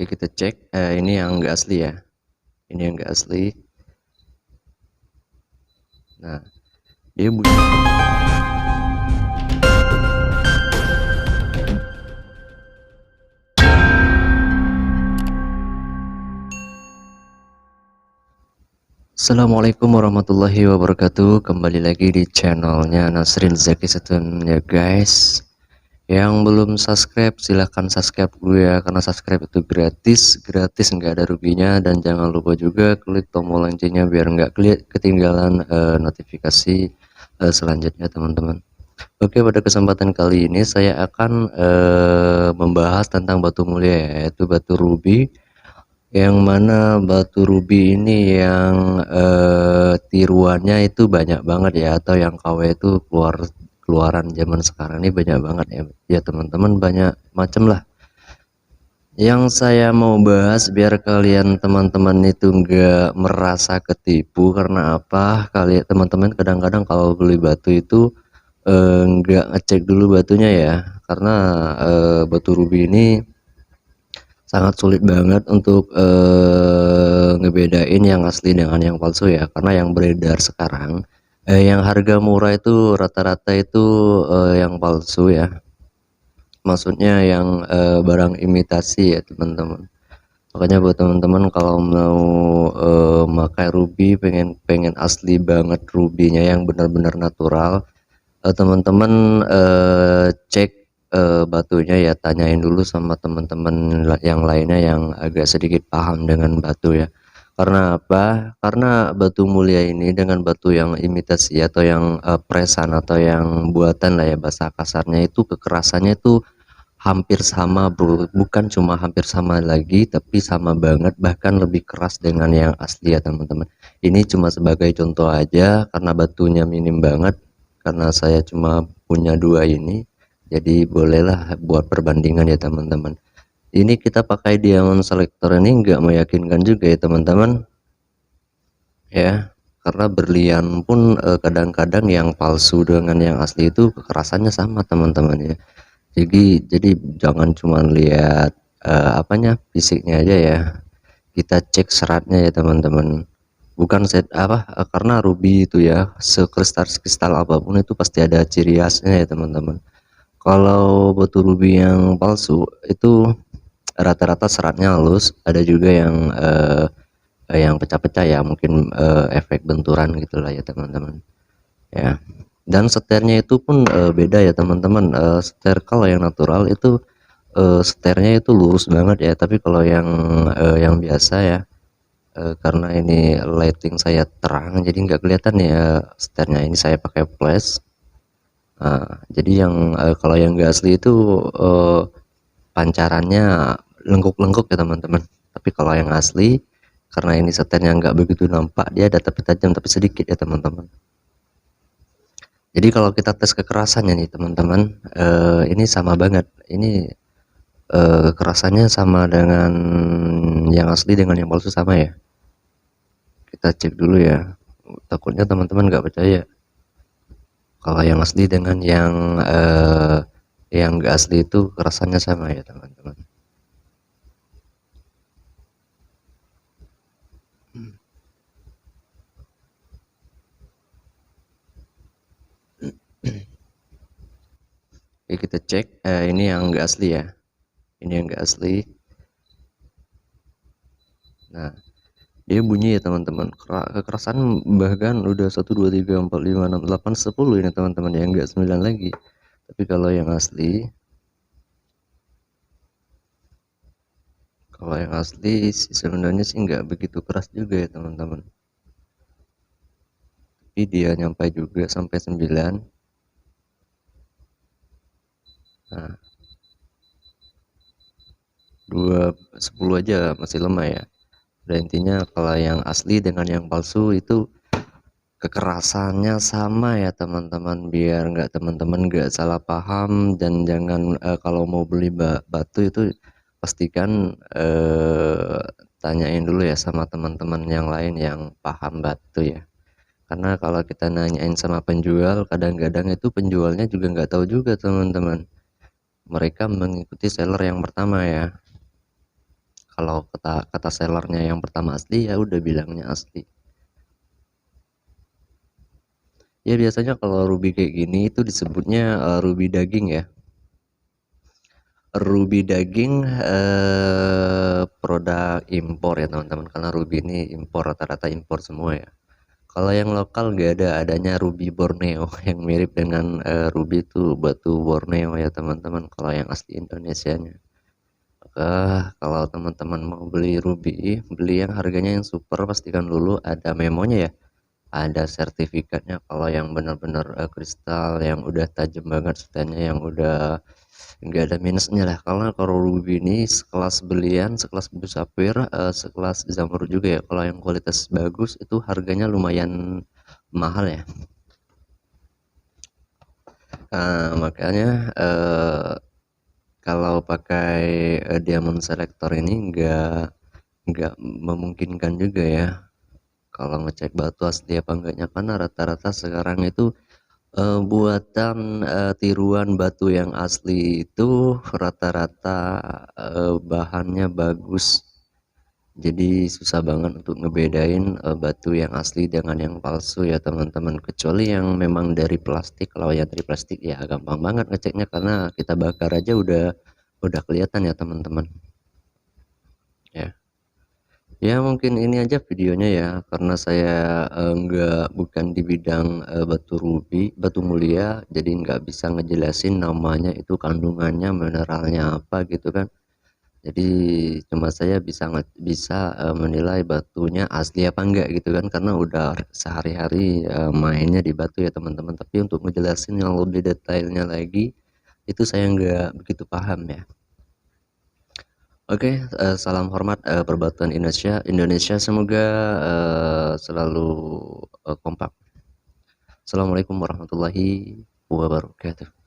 Oke, kita cek. Ini yang enggak asli ya. Ini yang enggak asli. Nah, dia bunyi. Assalamualaikum warahmatullahi wabarakatuh. Kembali lagi di channelnya Nasrin Zaki Setun ya guys. Yang belum subscribe silahkan subscribe dulu ya, karena subscribe itu gratis nggak ada ruginya. Dan jangan lupa juga klik tombol loncengnya biar nggak ketinggalan notifikasi selanjutnya teman-teman. Oke, pada kesempatan kali ini saya akan membahas tentang batu mulia, yaitu batu ruby. Yang mana batu ruby ini yang tiruannya itu banyak banget ya, atau yang KW itu keluaran zaman sekarang ini banyak banget ya teman-teman, banyak macam lah. Yang saya mau bahas biar kalian teman-teman itu nggak merasa ketipu. Karena apa, kalian teman-teman kadang-kadang kalau beli batu itu nggak ngecek dulu batunya ya, karena batu ruby ini sangat sulit banget untuk ngebedain yang asli dengan yang palsu ya. Karena yang beredar sekarang yang harga murah itu rata-rata itu yang palsu ya, maksudnya yang barang imitasi ya teman-teman. Makanya buat teman-teman kalau mau pakai ruby, pengen asli banget rubinya yang benar-benar natural, teman-teman cek batunya ya, tanyain dulu sama teman-teman yang lainnya yang agak sedikit paham dengan batu ya. Karena apa? Karena batu mulia ini dengan batu yang imitasi atau yang presan atau yang buatan lah ya, bahasa kasarnya itu kekerasannya itu hampir sama bro, bukan cuma hampir sama lagi tapi sama banget, bahkan lebih keras dengan yang asli ya teman-teman. Ini cuma sebagai contoh aja karena batunya minim banget, karena saya cuma punya dua ini, jadi bolehlah buat perbandingan ya teman-teman. Ini kita pakai diamond selector ini nggak meyakinkan juga ya teman-teman ya, karena berlian pun kadang-kadang yang palsu dengan yang asli itu kekerasannya sama teman-teman ya. Jadi jangan cuma lihat apanya, fisiknya aja ya, kita cek seratnya ya teman-teman. Bukan set apa, karena ruby itu ya, sekristal apapun itu pasti ada ciri khasnya ya teman-teman. Kalau batu ruby yang palsu itu rata-rata seratnya halus, ada juga yang pecah-pecah ya, mungkin efek benturan gitulah ya teman-teman ya. Dan setirnya itu pun beda ya teman-teman. Setir kalau yang natural itu setirnya itu lurus banget ya, tapi kalau yang biasa ya, karena ini lighting saya terang jadi nggak kelihatan ya setirnya, ini saya pakai flash. Jadi yang kalau yang nggak asli itu pancarannya lengkuk-lengkuk ya teman-teman. Tapi kalau yang asli, karena ini setirnya nggak begitu nampak, dia ada tapi tajam tapi sedikit ya teman-teman. Jadi kalau kita tes kekerasannya nih teman-teman, ini sama banget. Ini kekerasannya sama dengan yang asli dengan yang palsu sama ya. Kita cek dulu ya, takutnya teman-teman nggak percaya kalau yang asli dengan yang nggak asli itu kekerasannya sama ya teman-teman. Oke, kita cek. Ini yang nggak asli ya, ini yang enggak asli. Nah, dia bunyi ya teman-teman, kekerasan bahkan udah 1 2 3 4 5 6 8 10 ini teman-teman ya, enggak 9 lagi. Tapi kalau yang asli, sebenarnya sih nggak begitu keras juga ya teman-teman, tapi dia nyampe juga sampai 9. Nah, 10 aja masih lemah ya. Dan intinya kalau yang asli dengan yang palsu itu kekerasannya sama ya teman-teman, biar teman-teman nggak salah paham. Dan jangan kalau mau beli batu itu pastikan tanyain dulu ya sama teman-teman yang lain yang paham batu ya. Karena kalau kita nanyain sama penjual, kadang-kadang itu penjualnya juga nggak tahu juga teman-teman, mereka mengikuti seller yang pertama ya. kalau kata sellernya yang pertama asli, ya udah bilangnya asli. Ya biasanya kalau ruby kayak gini itu disebutnya ruby daging ya. Ruby daging produk impor ya teman-teman, karena ruby ini impor, rata-rata impor semua ya. Kalau yang lokal gak ada, adanya ruby Borneo yang mirip dengan ruby itu batu Borneo ya teman-teman, kalau yang asli Indonesianya. Maka kalau teman-teman mau beli ruby, beli yang harganya yang super, pastikan dulu ada memonya ya, ada sertifikatnya. Kalau yang benar-benar kristal yang udah tajam banget sutanya, yang udah nggak ada minusnya lah. Kalau ruby ini sekelas belian, sekelas blue sapphire, sekelas zamrud juga ya. Kalau yang kualitas bagus itu harganya lumayan mahal ya. Makanya kalau pakai diamond selector ini nggak memungkinkan juga ya kalau ngecek batu asli apa enggaknya, karena rata-rata sekarang itu buatan tiruan batu yang asli itu rata-rata bahannya bagus, jadi susah banget untuk ngebedain batu yang asli dengan yang palsu ya teman-teman, kecuali yang memang dari plastik. Kalau yang dari plastik ya gampang banget ngeceknya, karena kita bakar aja udah kelihatan ya teman-teman ya. Ya mungkin ini aja videonya ya, karena saya bukan di bidang batu ruby, batu mulia, jadi nggak bisa ngejelasin namanya itu, kandungannya, mineralnya apa gitu kan. Jadi cuma saya bisa menilai batunya asli apa enggak gitu kan, karena udah sehari-hari mainnya di batu ya teman-teman. Tapi untuk ngejelasin yang lebih detailnya lagi itu saya nggak begitu paham ya. Oke, salam hormat perbatuan Indonesia, semoga selalu kompak. Assalamualaikum warahmatullahi wabarakatuh.